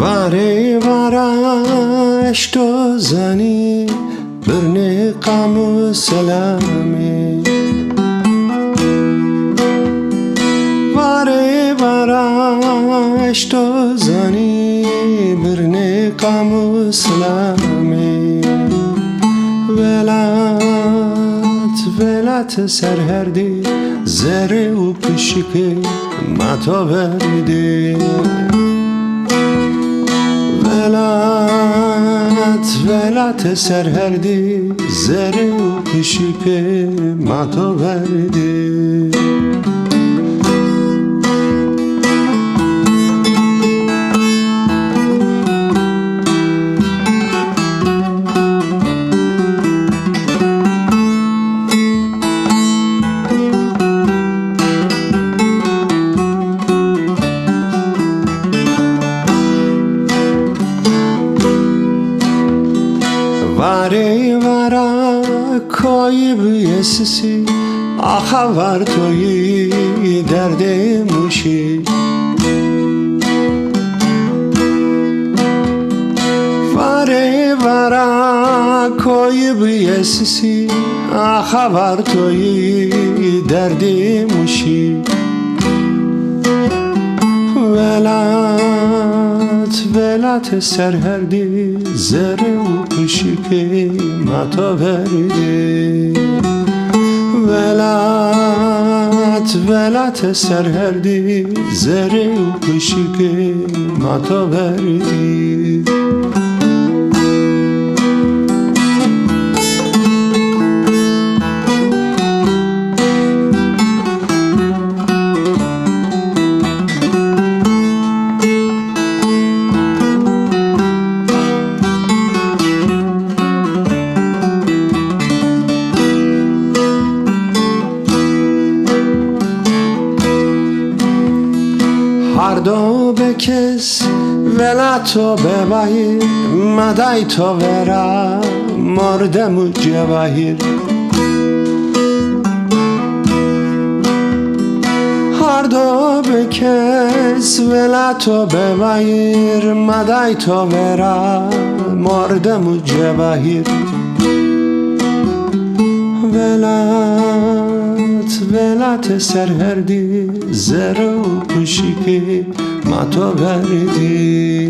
Vare varaş tozani birne kamu selami Vare varaş tozani birne kamu selami Velat serherdi zere u pişike mata verdi Velat serherdi zere u pişike mata verdi Vare vara koyib yesisi Aha var toyi derde muşi Vare vara koyib yesisi Aha var toyi derde muşi Velat serherdi zere u pişike mata verdi Velat serherdi zere u pişike mata verdi هر دو بکس ولاتو بباهیر مدای تو ورا مردم جواهیر هر دو بکس ولاتو بباهیر مدای تو ورا مردم جواهیر Velat serherdi zere u pişike mata verdi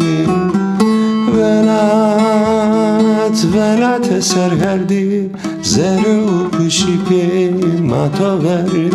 Velat serherdi zere u pişike mata verdi